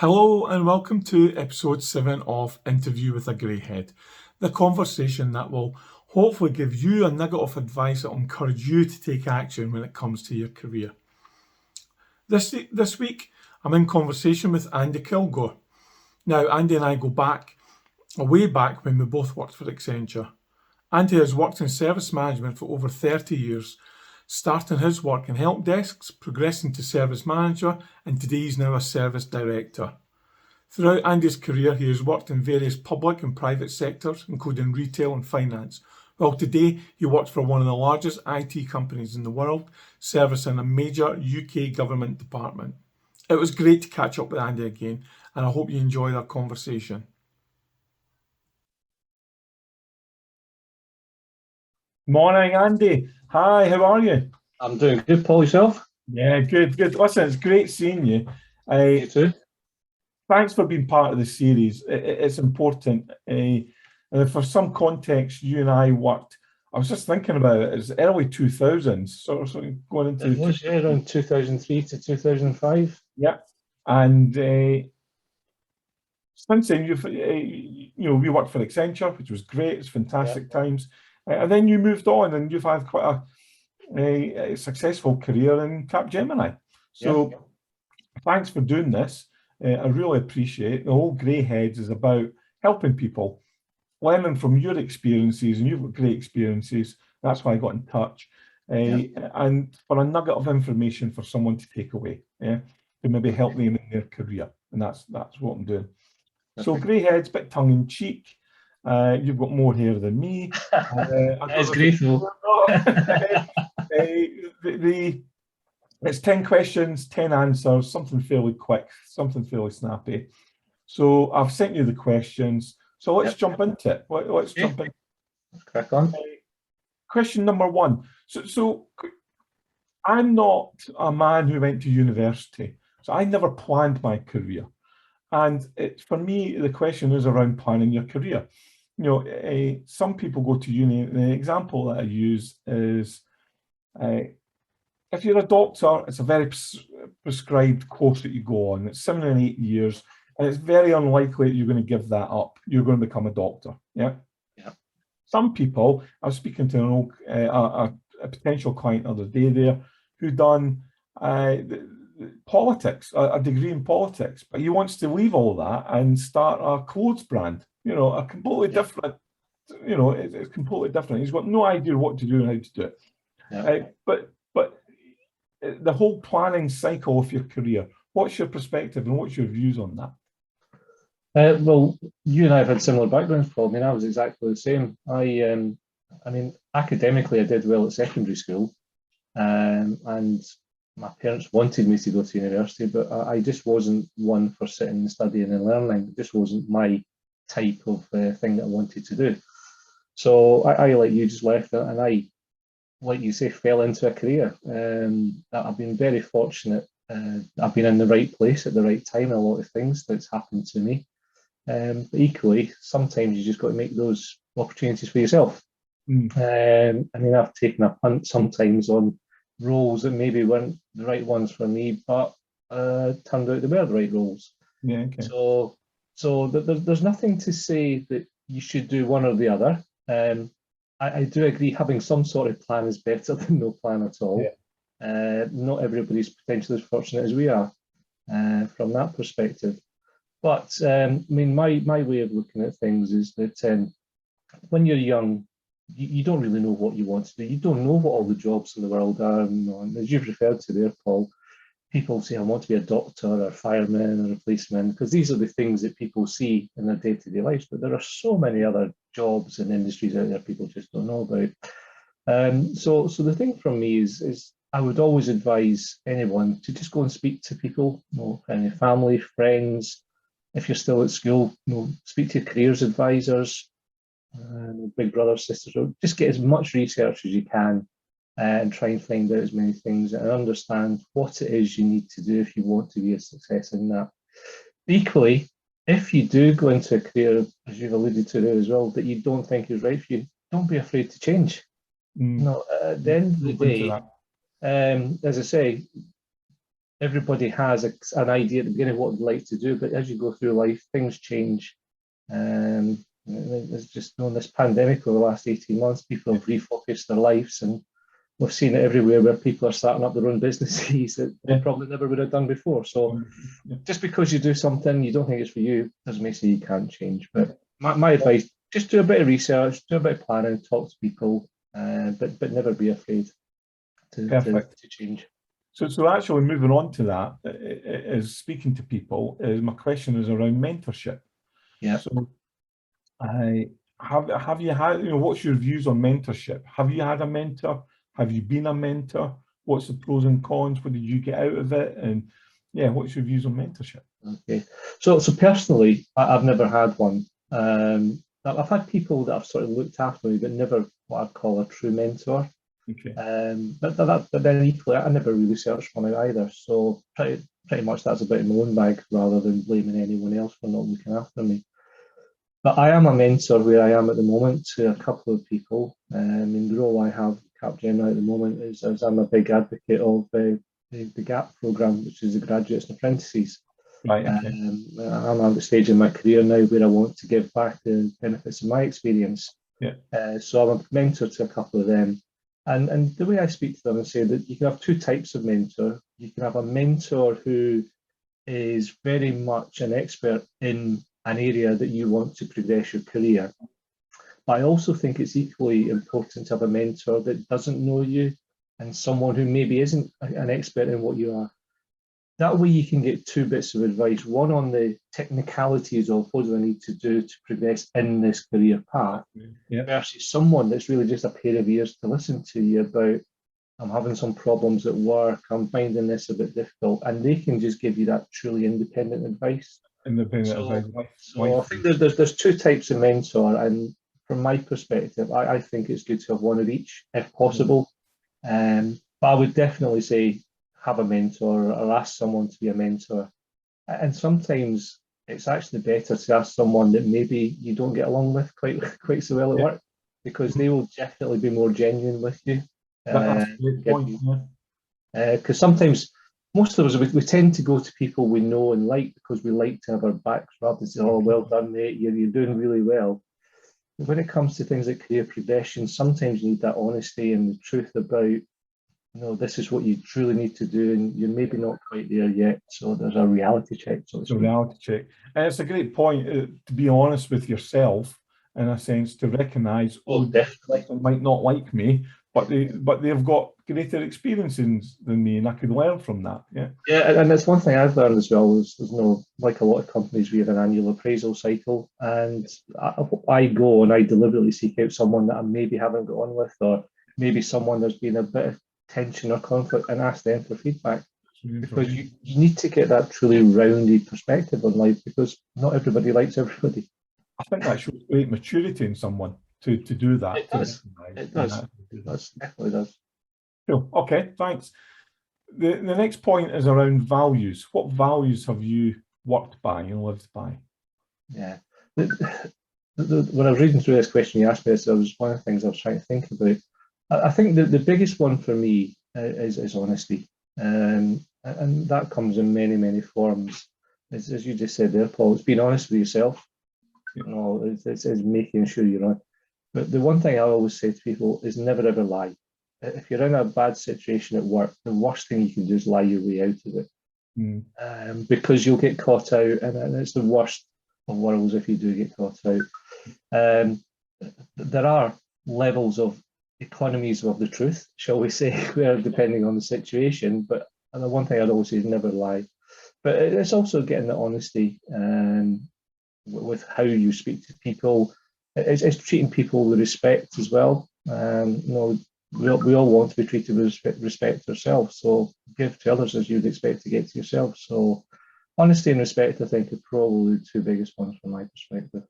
Hello and welcome to episode 7 of Interview with a Greyhead, the conversation that will hopefully give you a nugget of advice that will encourage you to take action when it comes to your career. This week, I'm in conversation with Andy Kilgour. Now, Andy and I go way back when we both worked for Accenture. Andy has worked in service management for over 30 years, starting his work in help desks, progressing to service manager, and today he's now a service director. Throughout Andy's career, he has worked in various public and private sectors, including retail and finance, while today he works for one of the largest IT companies in the world, servicing a major UK government department. It was great to catch up with Andy again, and I hope you enjoyed our conversation. Morning, Andy. Hi, how are you? I'm doing good, Paul, yourself? Yeah, good. Listen, it's great seeing you. You too. Thanks for being part of the series. It's important. For some context, you and I worked, I was just thinking about it, it's early 2000s, sort of going into... It was, yeah, around 2003 to 2005. Yeah. And since then, we worked for Accenture, which was great. It's fantastic times. And then you moved on and you've had quite a successful career in Capgemini. So thanks for doing this. I really appreciate it. The whole Greyheads is about helping people, learning from your experiences, and you've got great experiences. That's why I got in touch. And for a nugget of information for someone to take away, to maybe help them in their career. And that's what I'm doing. So Greyheads, bit tongue in cheek. You've got more hair than me. That's grateful. It's 10 questions, 10 answers, something fairly quick, something fairly snappy. So I've sent you the questions. So let's jump into it. Let's jump in. Crack on. Question number 1. So I'm not a man who went to university. So I never planned my career. And for me, the question is around planning your career. Some people go to uni. The example that I use is if you're a doctor, it's a very prescribed course that you go on. It's 7 and 8 years, and it's very unlikely that you're going to give that up. You're going to become a doctor. Yeah. Some people, I was speaking to a potential client the other day there who done politics, a degree in politics, but he wants to leave all that and start a clothes brand. A completely different. It's completely different. He's got no idea what to do and how to do it. But the whole planning cycle of your career, what's your perspective and what's your views on that? Well, you and I have had similar backgrounds, Paul. I mean, I was exactly the same. I mean, academically, I did well at secondary school, and my parents wanted me to go to university, but I just wasn't one for sitting and studying and learning. It just wasn't my type of thing that I wanted to do. So I like you, just left it, and I, like you say, fell into a career. I've been very fortunate. I've been in the right place at the right time in a lot of things that's happened to me. But equally, sometimes you just got to make those opportunities for yourself. I mean, I've taken a punt sometimes on roles that maybe weren't the right ones for me, but turned out they were the right roles. Yeah. Okay. So there's nothing to say that you should do one or the other. I do agree having some sort of plan is better than no plan at all. Not everybody's potentially as fortunate as we are from that perspective. But I mean, my way of looking at things is that when you're young, you don't really know what you want to do. You don't know what all the jobs in the world are. And as you've referred to there, Paul, people say, I want to be a doctor or a fireman or a policeman, because these are the things that people see in their day-to-day lives. But there are so many other jobs and industries out there people just don't know about. So the thing from me is I would always advise anyone to just go and speak to people, any family, friends. If you're still at school, speak to your careers advisors, big brothers, sisters. Just get as much research as you can and try and find out as many things and understand what it is you need to do if you want to be a success in that. Equally, if you do go into a career, as you've alluded to there as well, that you don't think is right for you, don't be afraid to change. At the end of the day, as I say, everybody has an idea at the beginning of what they'd like to do, but as you go through life, things change. There's just this pandemic over the last 18 months, people have refocused their lives, and we've seen it everywhere where people are starting up their own businesses that they probably never would have done before. So just because you do something you don't think it's for you doesn't mean you can't change. But my advice, just do a bit of research, do a bit of planning, talk to people, but never be afraid to change. So actually moving on to that, is speaking to people, my question is around mentorship. Yeah. So have you had, what's your views on mentorship? Have you had a mentor? Have you been a mentor? What's the pros and cons? What did you get out of it? And yeah, what's your views on mentorship? Okay. So personally, I've never had one. I've had people that have sort of looked after me, but never what I'd call a true mentor. Okay. But then equally, I never really searched one out either. So pretty much that's about my own bag rather than blaming anyone else for not looking after me. But I am a mentor where I am at the moment to a couple of people. In the role I have at Capgemini at the moment is as I'm a big advocate of the GAP programme, which is the Graduates and Apprentices. Right. Okay. I'm at the stage in my career now where I want to give back the benefits of my experience. Yeah. So I'm a mentor to a couple of them. And the way I speak to them and say that you can have two types of mentor. You can have a mentor who is very much an expert in an area that you want to progress your career. But I also think it's equally important to have a mentor that doesn't know you and someone who maybe isn't an expert in what you are. That way you can get two bits of advice, one on the technicalities of what do I need to do to progress in this career path, versus someone that's really just a pair of ears to listen to you about, I'm having some problems at work, I'm finding this a bit difficult, and they can just give you that truly independent advice. So I think there's two types of mentor, and from my perspective, I think it's good to have one of each if possible. But I would definitely say have a mentor or ask someone to be a mentor. And sometimes it's actually better to ask someone that maybe you don't get along with quite so well at work, because they will definitely be more genuine with you. That's a great point. Because sometimes most of us, we tend to go to people we know and like because we like to have our backs rubbed and say, oh, well done, mate, you're doing really well. But when it comes to things like career progression, sometimes you need that honesty and the truth about, this is what you truly need to do, and you're maybe not quite there yet. So there's a reality check. So it's a reality check. And it's a great point to be honest with yourself, in a sense, to recognise, definitely, they might not like me, but they've got greater experiences than me, and I could learn from that. Yeah, and that's one thing I've learned as well is like a lot of companies, we have an annual appraisal cycle, and I go and I deliberately seek out someone that I maybe haven't got on with, or maybe someone there's been a bit of tension or conflict, and ask them for feedback, because you need to get that truly rounded perspective on life, because not everybody likes everybody. I think that shows great maturity in someone to do that. It does. It definitely does. Cool. Okay, thanks. The next point is around values. What values have you worked by and lived by? Yeah. When I was reading through this question, you asked me this, that was one of the things I was trying to think about. I think the biggest one for me is honesty. And that comes in many, many forms. As you just said there, Paul, it's being honest with yourself. It's making sure you're on. But the one thing I always say to people is never ever lie. If you're in a bad situation at work, the worst thing you can do is lie your way out of it. Because you'll get caught out, and it's the worst of worlds if you do get caught out. There are levels of economies of the truth, shall we say, where depending on the situation, but the one thing I'd always say is never lie. But it's also getting the honesty with how you speak to people. It's treating people with respect as well. We all want to be treated with respect ourselves, so give to others as you'd expect to get to yourself. So honesty and respect, I think, are probably the two biggest ones from my perspective.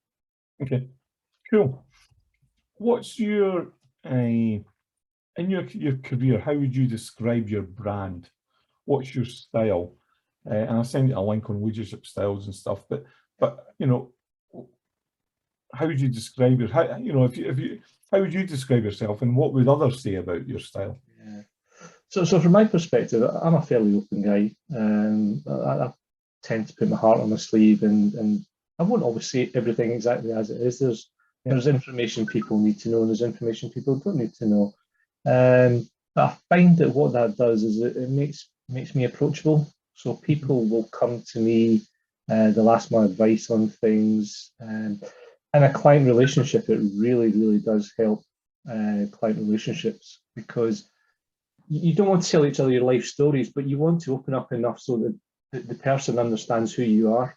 Okay, cool. What's your in your career, how would you describe your brand? What's your style? And I'll send you a link on leadership styles and stuff. But how would you describe it? How would you describe yourself, and what would others say about your style? Yeah. So from my perspective, I'm a fairly open guy. I tend to put my heart on my sleeve, and I won't always say everything exactly as it is. There's information people need to know, and there's information people don't need to know. But I find that what that does is it makes me approachable. So people will come to me, they'll ask my advice on things, and a client relationship. It really, really does help client relationships, because you don't want to tell each other your life stories, but you want to open up enough so that the person understands who you are.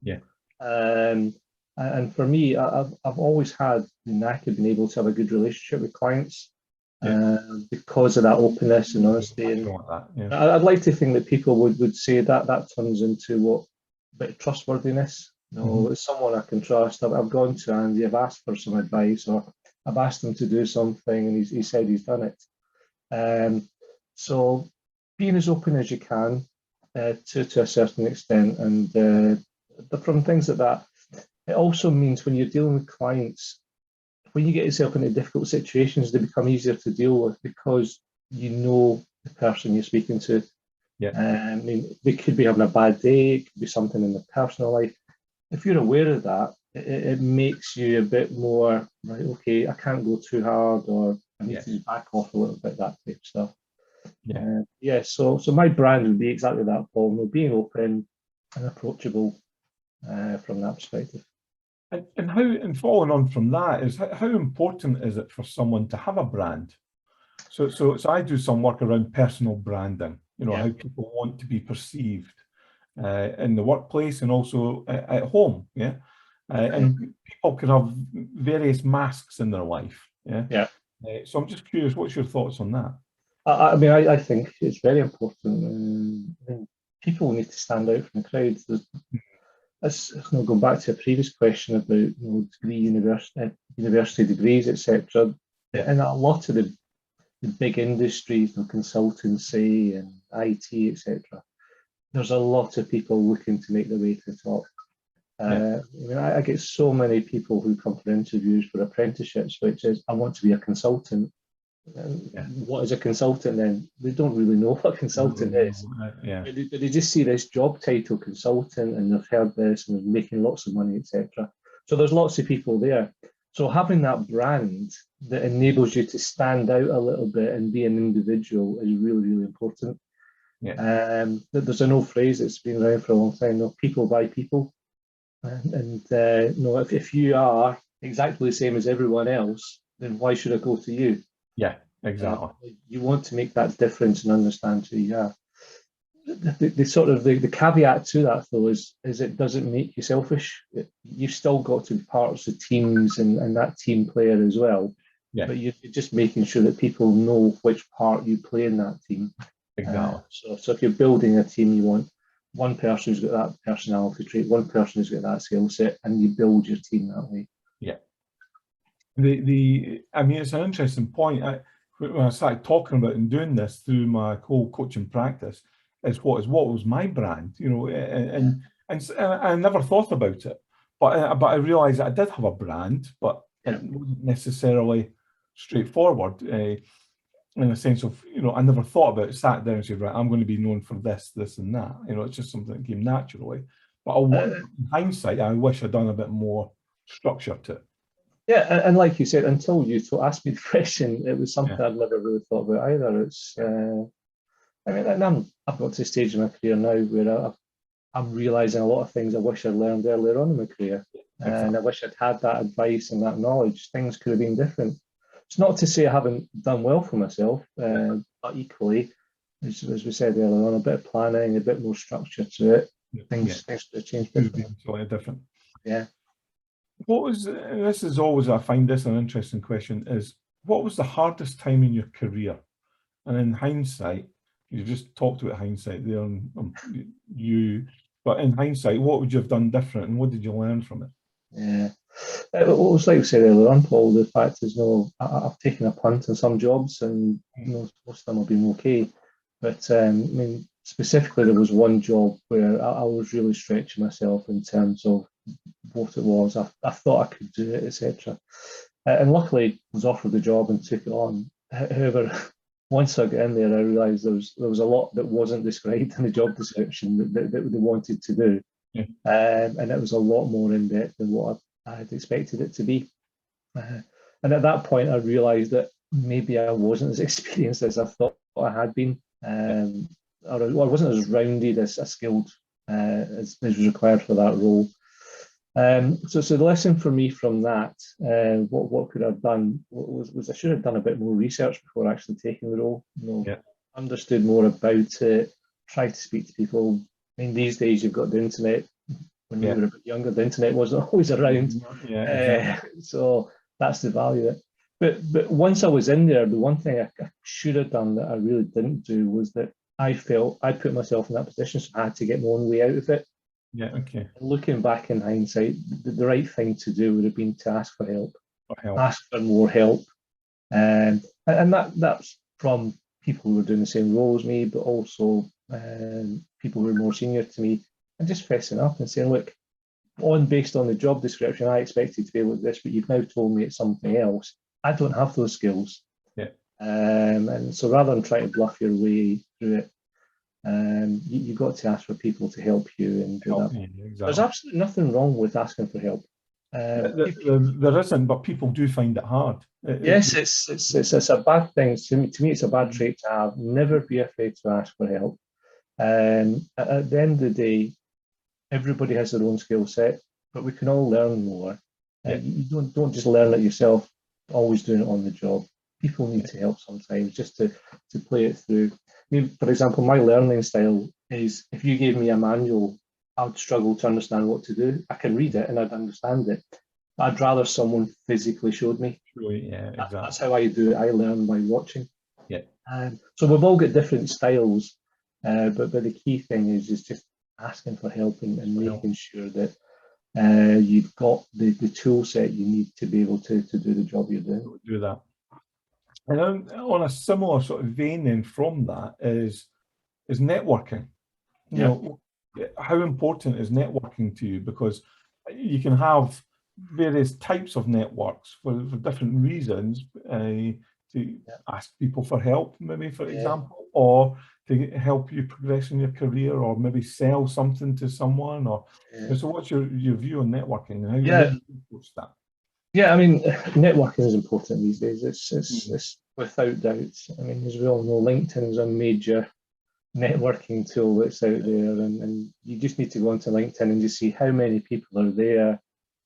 Yeah. And for me, I've always had the knack of being able to have a good relationship with clients, because of that openness and honesty. And like that, yeah. I'd like to think that people would say that turns into what, a bit of trustworthiness. It's someone I can trust. I've gone to Andy, I've asked for some advice, or I've asked him to do something, and he said he's done it. So being as open as you can, to a certain extent, and from things like that, it also means when you're dealing with clients, when you get yourself into difficult situations, they become easier to deal with because you know the person you're speaking to. I mean, they could be having a bad day, it could be something in their personal life. If you're aware of that, it makes you a bit more, right, okay, I can't go too hard, or I need to back off a little bit, that type of stuff. So my brand would be exactly that, Paul, being open and approachable, from that perspective. And following on from that is how important is it for someone to have a brand? So I do some work around personal branding, how people want to be perceived in the workplace and also at home. And people can have various masks in their life. So I'm just curious, what's your thoughts on that? I mean, I think it's very important. People need to stand out from the crowd. That's going back to a previous question about university degrees, etc. And a lot of the big industries, consultancy and IT, etc. There's a lot of people looking to make their way to the top. I mean, I get so many people who come for interviews for apprenticeships, which is, I want to be a consultant. What is a consultant then? They don't really know what a consultant is. They just see this job title, consultant, and they've heard this and they're making lots of money, etc. So there's lots of people there. So having that brand that enables you to stand out a little bit and be an individual is really, really important. There's an old phrase that's been around for a long time, people buy people. And if you are exactly the same as everyone else, then why should I go to you? Yeah, exactly. You want to make that difference and understand who you are. The caveat to that, though, is it doesn't make you selfish. You've still got to be part of the teams and that team player as well. But you're just making sure that people know which part you play in that team. Exactly. So if you're building a team, you want one person who's got that personality trait, one person who's got that skill set, and you build your team that way. I mean, it's an interesting point. When I started talking about and doing this through my whole coaching practice, is what was my brand, and I never thought about it, but I realised that I did have a brand, but it wasn't necessarily straightforward. In a sense of, I never thought about it, sat down and said, right, I'm going to be known for this, this, and that. It's just something that came naturally. But in hindsight, I wish I'd done a bit more structure to it. Yeah, and like you said, until you asked me the question, it was something I'd never really thought about either. It's, I mean, and I've got to a stage in my career now where I'm realising a lot of things I wish I'd learned earlier on in my career. And I wish I'd had that advice and that knowledge. Things could have been different. It's not to say I haven't done well for myself, but equally, as we said earlier on, a bit of planning, a bit more structure to it. Things could have changed different. Yeah. This is always, I find this an interesting question, is what was the hardest time in your career? And in hindsight, you just talked about hindsight there on you, but in hindsight, what would you have done different and what did you learn from it? Yeah. Well, it's like we said earlier on, Paul, the fact is, I've taken a punt on some jobs and most of them have been okay. But I mean, specifically, there was one job where I was really stretching myself in terms of what it was. I thought I could do it, etc. And luckily, I was offered the job and took it on. However, once I got in there, I realised there was a lot that wasn't described in the job description that they wanted to do, Yeah. And it was a lot more in depth than what I had expected it to be. And at that point, I realised that maybe I wasn't as experienced as I thought I had been, or I wasn't as rounded, as skilled as was required for that role. So the lesson for me from that, what could I have done was I should have done a bit more research before actually taking the role. Understood more about it, tried to speak to people. I mean, these days you've got the internet. When we were a bit younger, the internet wasn't always around. Exactly. So that's the value of it. But once I was in there, the one thing I should have done that I really didn't do was that I felt I put myself in that position, so I had to get my own way out of it. Yeah, okay. Looking back in hindsight, the right thing to do would have been to ask for help, ask for more help. And that's from people who were doing the same role as me, but also people who were more senior to me, and just fessing up and saying, look, based on the job description, I expected to be able to do this, but you've now told me it's something else. I don't have those skills. Yeah. And so rather than trying to bluff your way through it, you've got to ask for people to help you and do that. Exactly. There's absolutely nothing wrong with asking for help. There isn't, but people do find it hard. Yes, it's a bad thing. To me, it's a bad trait to have. Never be afraid to ask for help. At the end of the day, everybody has their own skill set, but we can all learn more. You don't just learn it yourself, always doing it on the job. People need to help sometimes just to play it through. I mean, for example, my learning style is if you gave me a manual, I'd struggle to understand what to do. I can read it and I'd understand it. But I'd rather someone physically showed me. Yeah, exactly. That's how I do it. I learn by watching. Yeah. So we've all got different styles, but the key thing is just asking for help and making sure that you've got the tool set you need to be able to do the job you're doing. Do that. And on a similar sort of vein then from that is networking. You know, how important is networking to you? Because you can have various types of networks for different reasons, to ask people for help, maybe, for example, or to help you progress in your career, or maybe sell something to someone. Or so what's your view on networking and how you approach that? Yeah, I mean, networking is important these days. It's without doubt. I mean, as we all know, LinkedIn is a major networking tool that's out there, and you just need to go onto LinkedIn and just see how many people are there,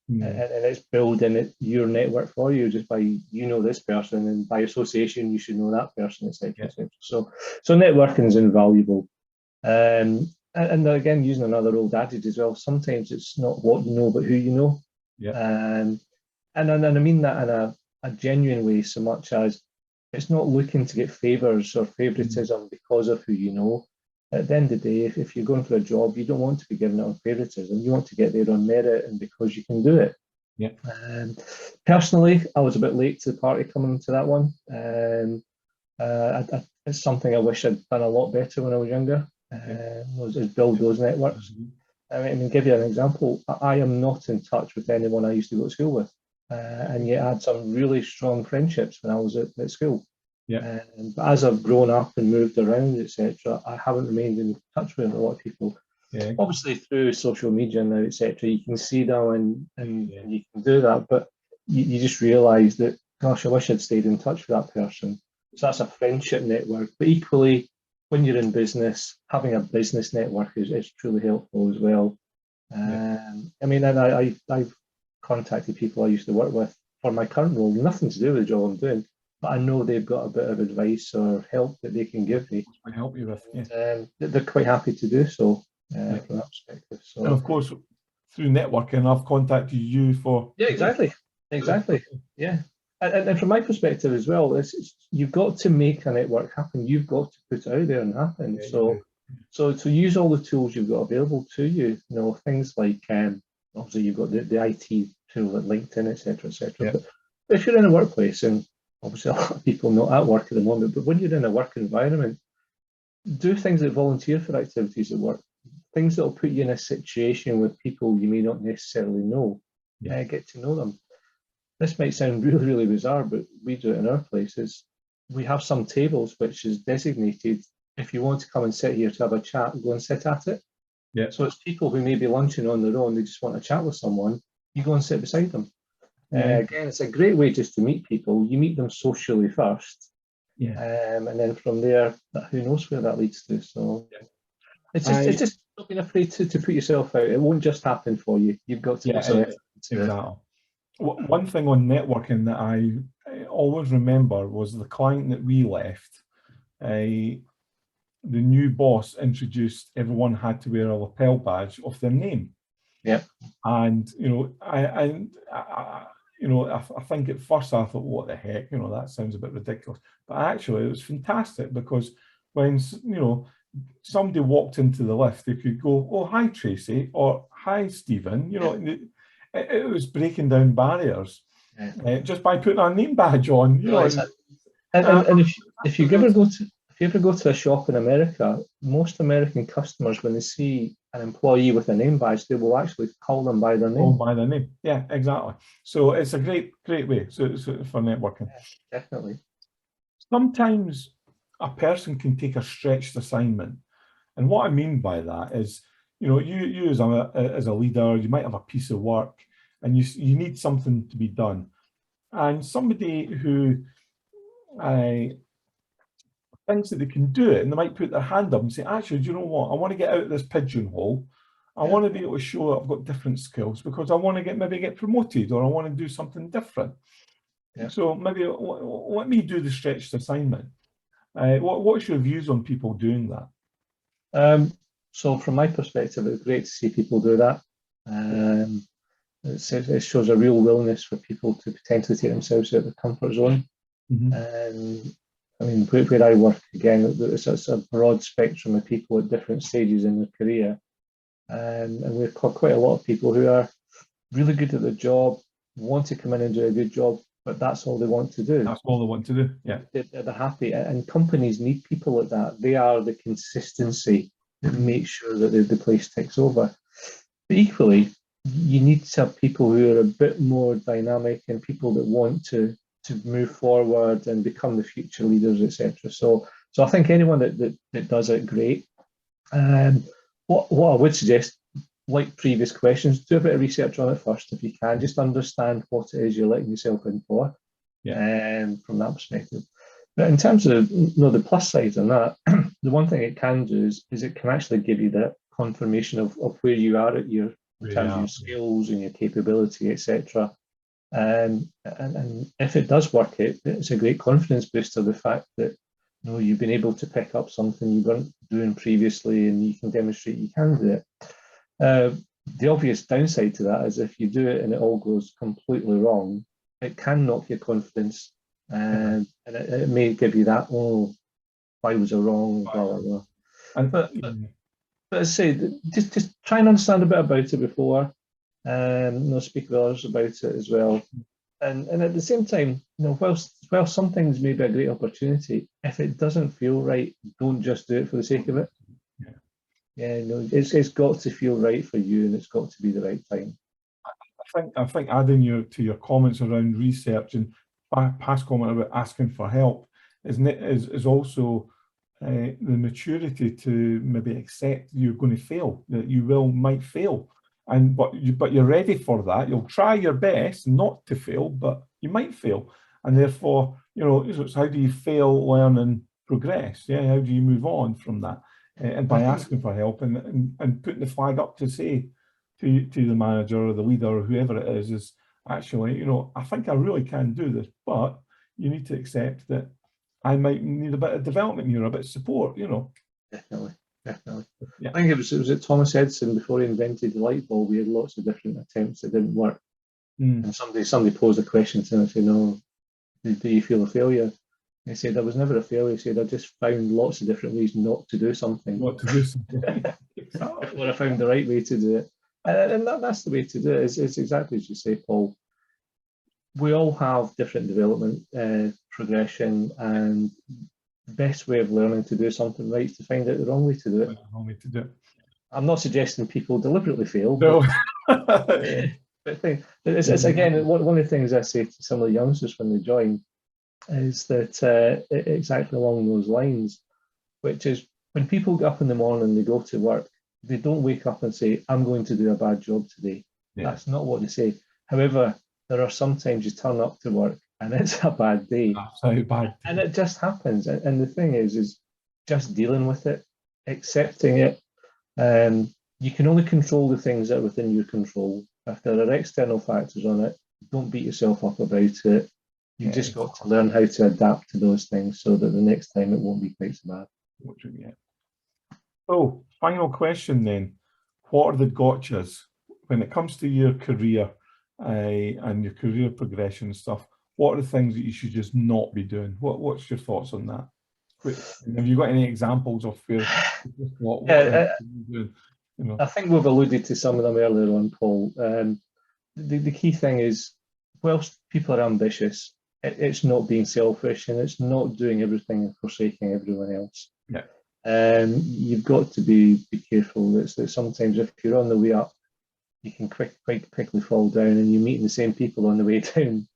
and it's building your network for you just by this person, and by association you should know that person, etc. So networking is invaluable. And again, using another old adage as well, sometimes it's not what you know but who you know. And I mean that in a genuine way, so much as it's not looking to get favours or favouritism because of who you know. At the end of the day, if you're going for a job, you don't want to be given it on favouritism. You want to get there on merit and because you can do it. Personally, I was a bit late to the party coming to that one. It's something I wish I'd done a lot better when I was younger, was build those networks. I mean, give you an example. I am not in touch with anyone I used to go to school with. And yet I had some really strong friendships when I was at school. But as I've grown up and moved around, etc., I haven't remained in touch with a lot of people. Obviously, through social media now, etc., you can see them and you can do that. But you just realise that, gosh, I wish I'd stayed in touch with that person. So that's a friendship network. But equally, when you're in business, having a business network is truly helpful as well. I mean, and I've contacted people I used to work with for my current role, nothing to do with the job I'm doing, but I know they've got a bit of advice or help that they can give me. I help you with, they're quite happy to do so from that perspective. So, and of course, through networking, I've contacted you for exactly, and from my perspective as well, you've got to make a network happen. You've got to put it out there and happen. So to use all the tools you've got available to you, things like obviously you've got the IT tool like LinkedIn, etc., etc. But if you're in a workplace, and obviously a lot of people not at work at the moment, but when you're in a work environment, do things like volunteer for activities at work, things that will put you in a situation with people you may not necessarily know. Get to know them. This might sound really, really bizarre, but we do it in our places. we have some tables which is designated. If you want to come and sit here to have a chat, go and sit at it. Yeah. So it's people who may be lunching on their own, they just want to chat with someone, you go and sit beside them. Yeah. Again, it's a great way just to meet people. You meet them socially first. Yeah. And then from there, who knows where that leads to. So it's just not being afraid to put yourself out. It won't just happen for you. You've got to put some effort into it. Exactly. One thing on networking that I always remember was the client that we left. The new boss introduced everyone had to wear a lapel badge of their name. Yeah. And I think at first I thought, what the heck, that sounds a bit ridiculous. But actually, it was fantastic because when somebody walked into the lift, they could go, "Oh, hi Tracy," or "Hi Stephen." It was breaking down barriers just by putting a name badge on. And if you ever go to a shop in America, most American customers, when they see an employee with a name badge, they will actually call them by their name. Oh, by their name. Yeah, exactly. So it's a great way for networking. Yeah, definitely. Sometimes a person can take a stretched assignment. And what I mean by that is, you as a leader, you might have a piece of work and you need something to be done. And somebody who thinks that they can do it, and they might put their hand up and say, actually, do you know what? I want to get out of this pigeonhole. I want to be able to show that I've got different skills because I want to maybe get promoted, or I want to do something different. Yeah. So maybe let me do the stretched assignment. What's your views on people doing that? So from my perspective, it's great to see people do that. It shows a real willingness for people to potentially take themselves out of the comfort zone. Mm-hmm. I mean, where I work, again, it's a broad spectrum of people at different stages in their career. And we've got quite a lot of people who are really good at their job, want to come in and do a good job, but that's all they want to do. That's all they want to do, yeah. They're happy, and companies need people like that. They are the consistency that makes sure that the place takes over. But equally, you need to have people who are a bit more dynamic and people that want to move forward and become the future leaders, etc. So I think anyone that does it, great. What I would suggest, like previous questions, do a bit of research on it first if you can. Just understand what it is you're letting yourself in for. From that perspective. But in terms of the plus side on that, the one thing it can do is it can actually give you that confirmation of where you are at in terms of your skills and your capability, etc. And if it does work, it's a great confidence booster. The fact that you've been able to pick up something you weren't doing previously, and you can demonstrate you can do it. The obvious downside to that is if you do it and it all goes completely wrong, it can knock your confidence, and it may give you that, why was I wrong, blah blah blah. But as I say, just try and understand a bit about it before, speak with others about it as well. And at the same time, while some things may be a great opportunity, if it doesn't feel right, don't just do it for the sake of it. It's got to feel right for you, and it's got to be the right time. I think adding to your comments around research and past comment about asking for help is also the maturity to maybe accept you're going to fail, that you might fail. But you're ready for that. You'll try your best not to fail, but you might fail, and therefore, it's how do you fail, learn, and progress? Yeah, how do you move on from that? And by asking for help and putting the flag up to say to the manager or the leader or whoever it is actually, I think I really can do this, but you need to accept that I might need a bit of development here, a bit of support. Definitely. Yeah. I think it was at Thomas Edison, before he invented the light bulb. We had lots of different attempts that didn't work. And somebody posed a question to him and said, "No, do you feel a failure?" And he said, "I was never a failure." He said, "I just found lots of different ways not to do something. Or I found the right way to do it." And that's the way to do it. It's exactly as you say, Paul. We all have different development progression, and the best way of learning to do something right is to find out the wrong way to do it. I'm not suggesting people deliberately fail. No. But it's again, one of the things I say to some of the youngsters when they join, is that exactly along those lines, which is when people get up in the morning and they go to work, they don't wake up and say, I'm going to do a bad job today. Yeah. That's not what they say. However, there are sometimes you turn up to work and it's a bad day. That's how bad. And it just happens. And the thing is just dealing with it, accepting it. You can only control the things that are within your control. If there are external factors on it, don't beat yourself up about it. You've just got to learn how to adapt to those things so that the next time it won't be quite so bad. So, final question then. What are the gotchas when it comes to your career and your career progression and stuff? What are the things that you should just not be doing? What's your thoughts on that? Have you got any examples of where what are you doing? You know? I think we've alluded to some of them earlier on, Paul. The key thing is, whilst people are ambitious, it's not being selfish and it's not doing everything and forsaking everyone else. Yeah. You've got to be careful that sometimes if you're on the way up, you can quite quickly fall down and you're meeting the same people on the way down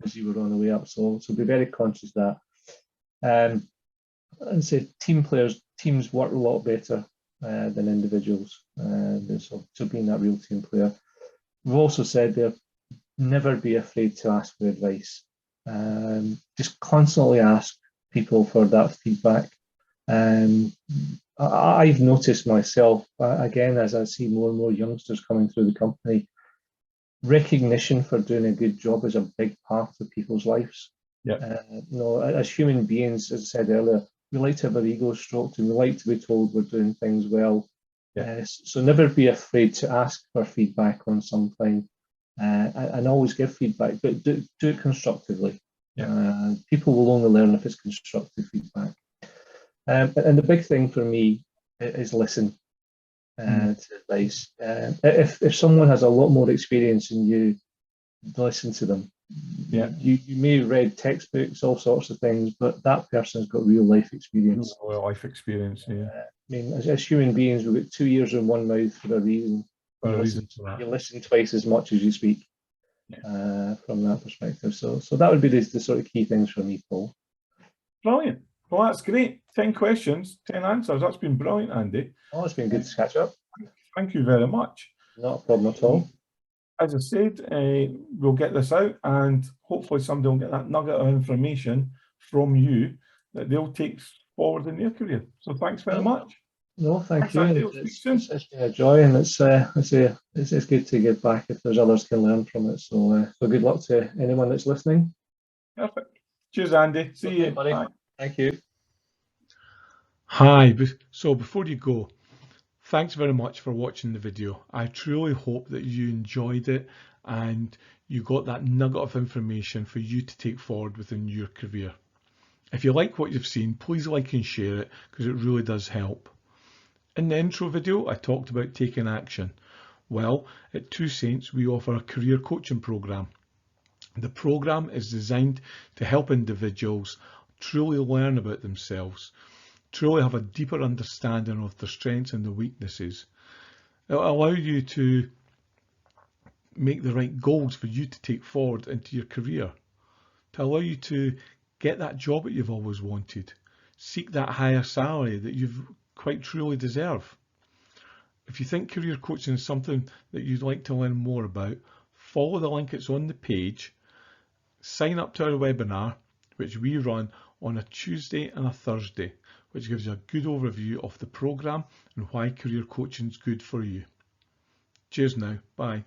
as you were on the way up. So be very conscious of that. And say teams work a lot better than individuals. So being that real team player. We've also said there, never be afraid to ask for advice. Just constantly ask people for that feedback. I've noticed myself, again, as I see more and more youngsters coming through the company, recognition for doing a good job is a big part of people's lives. Yeah. As human beings, as I said earlier, we like to have our egos stroked and we like to be told we're doing things well. Yeah. So never be afraid to ask for feedback on something and always give feedback, but do it constructively. Yeah. People will only learn if it's constructive feedback. And the big thing for me is listen to advice. If someone has a lot more experience than you, listen to them. Yeah. You may have read textbooks, all sorts of things, but that person's got real life experience. Real life experience, yeah. I mean, as human beings, we've got 2 ears in one mouth for a reason. You listen twice as much as you speak from that perspective. So that would be the sort of key things for me, Paul. Brilliant. Well, that's great. 10 questions, 10 answers. That's been brilliant, Andy. Oh, it's been good to catch up. Thank you very much. Not a problem at all. As I said, we'll get this out and hopefully somebody will get that nugget of information from you that they'll take forward in their career. So thanks very much. No, thank you. Andy. It's been a joy, and it's good to give back if there's others can learn from it. So good luck to anyone that's listening. Perfect. Cheers, Andy. See you, buddy. Bye. Thank you. Hi. So before you go, thanks very much for watching the video. I truly hope that you enjoyed it and you got that nugget of information for you to take forward within your career. If you like what you've seen, please like and share it because it really does help. In the intro video, I talked about taking action. Well, at Two Saints, we offer a career coaching program. The program is designed to help individuals truly learn about themselves, truly have a deeper understanding of their strengths and their weaknesses. It will allow you to make the right goals for you to take forward into your career, to allow you to get that job that you've always wanted, seek that higher salary that you've quite truly deserve. If you think career coaching is something that you'd like to learn more about, follow the link that's on the page, sign up to our webinar, which we run on a Tuesday and a Thursday, which gives you a good overview of the program and why career coaching is good for you. Cheers now. Bye.